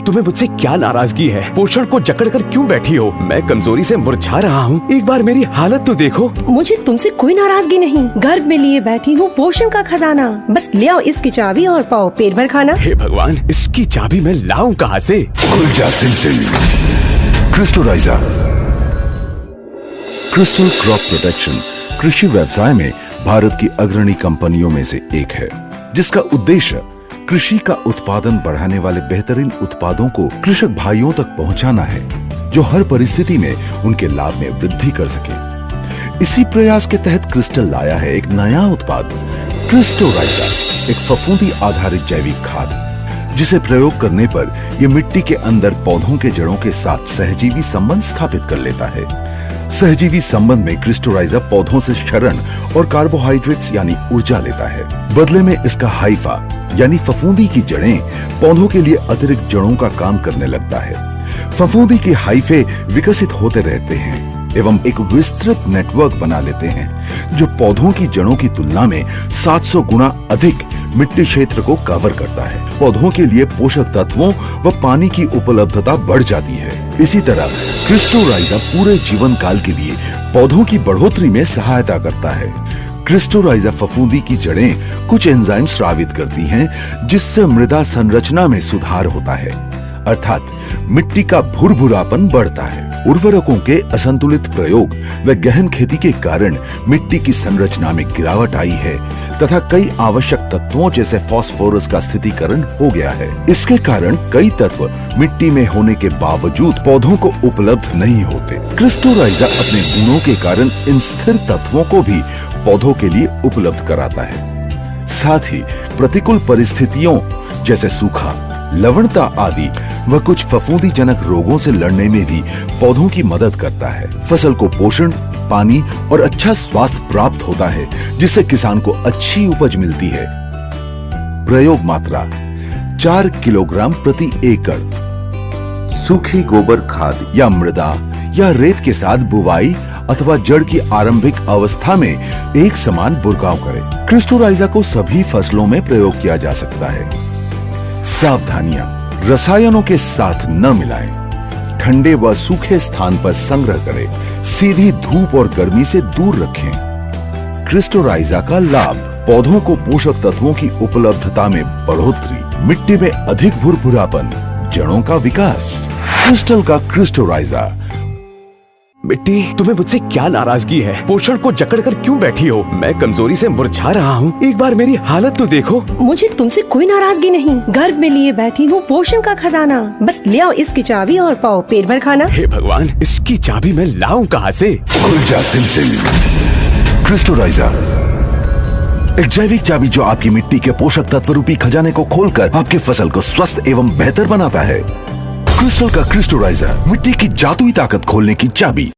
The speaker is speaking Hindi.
तुम्हें मुझसे क्या नाराजगी है? पोषण को जकड़ कर क्यों बैठी हो? मैं कमजोरी से मुरझा रहा हूँ, एक बार मेरी हालत तो देखो। मुझे तुमसे कोई नाराजगी नहीं, गर्भ में लिए बैठी हूँ पोषण का खजाना। बस ले आओ इसकी चाबी और पाओ पेट भर खाना। हे भगवान, इसकी चाबी मैं लाऊं कहाँ से? कुलजा सिंसिल क्रिस्टोराइजा। क्रिस्टल क्रॉप प्रोटेक्शन कृषि व्यवसाय में भारत की अग्रणी कंपनियों में से एक है, जिसका उद्देश्य कृषि का उत्पादन बढ़ाने वाले बेहतरीन उत्पादों को कृषक भाइयों तक पहुंचाना है, जो हर परिस्थिति में उनके लाभ में वृद्धि कर सके। इसी प्रयास के तहत क्रिस्टल लाया है एक नया उत्पाद क्रिस्टोराइजा, एक फफूंदी आधारित जैविक खाद, जिसे प्रयोग करने पर यह मिट्टी के अंदर पौधों के जड़ों के साथ सहजीवी संबंध स्थापित कर लेता है। सहजीवी संबंध में क्रिस्टोराइजा पौधों से क्षरण और कार्बोहाइड्रेट्स यानी ऊर्जा लेता है। बदले में इसका हाइफा यानी फफूंदी की जड़ें पौधों के लिए अतिरिक्त जड़ों का काम करने लगता है। फफूंदी के हाइफे विकसित होते रहते हैं एवं एक विस्तृत नेटवर्क बना लेते हैं, जो पौधों की जड़ों की तुलना में 700 गुना अधिक मिट्टी क्षेत्र को कवर करता है। पौधों के लिए पोषक तत्वों व पानी की उपलब्धता बढ़ जाती है। इसी तरह क्रिस्टोराइजा पूरे जीवन काल के लिए पौधों की बढ़ोतरी में सहायता करता है। क्रिस्टोराइजा फफूंदी की जड़ें कुछ एंजाइम स्रावित करती हैं, जिससे मृदा संरचना में सुधार होता है, अर्थात मिट्टी का भुरभुरापन बढ़ता है। उर्वरकों के असंतुलित प्रयोग व गहन खेती के कारण मिट्टी की संरचना में गिरावट आई है तथा कई आवश्यक तत्वों जैसे फास्फोरस का स्थितीकरण हो गया है। इसके कारण कई तत्व मिट्टी में होने के बावजूद पौधों को उपलब्ध नहीं होते। क्रिस्टोराइजा अपने गुणों के कारण इन स्थिर तत्वों को भी पौधों के लिए उपलब्ध कराता है। साथ ही प्रतिकूल परिस्थितियों जैसे सूखा, लवणता आदि व कुछ फफूंदी जनक रोगों से लड़ने में भी पौधों की मदद करता है। फसल को पोषण, पानी और अच्छा स्वास्थ्य प्राप्त होता है, जिससे किसान को अच्छी उपज मिलती है। प्रयोग मात्रा 4 किलोग्राम प्रति एकड़। सूखी गोबर खाद या मृदा या रेत के साथ बुवाई अथवा जड़ की आरंभिक अवस्था में एक समान बुरकाव करें। क्रिस्टोराइजा को सभी फसलों में प्रयोग किया जा सकता है। सावधानियां: रसायनों के साथ न मिलाएं, ठंडे व सूखे स्थान पर संग्रह करें, सीधी धूप और गर्मी से दूर रखें। क्रिस्टोराइजा का लाभ: पौधों को पोषक तत्वों की उपलब्धता में बढ़ोतरी, मिट्टी में अधिक भुरभुरापन, जड़ों का विकास। क्रिस्टल का क्रिस्टोराइजा। मिट्टी, तुम्हें मुझसे क्या नाराजगी है? पोषण को जकड़ कर क्यों बैठी हो? मैं कमजोरी से मुरझा रहा हूँ, एक बार मेरी हालत तो देखो। मुझे तुमसे कोई नाराजगी नहीं, गर्भ में लिए बैठी हूँ पोषण का खजाना। बस ले आओ इसकी चाबी और पाओ पेट भर खाना। हे भगवान, इसकी चाबी मैं लाऊं कहाँ से? कुलजा सिंसिल क्रिस्टोराइजा, एक जैविक चाबी जो आपकी मिट्टी के पोषक तत्व रूपी खजाने को खोलकर आपके फसल को स्वस्थ एवं बेहतर बनाता है। क्रिस्टल का क्रिस्टोराइजा, मिट्टी की जादुई ताकत खोलने की चाबी।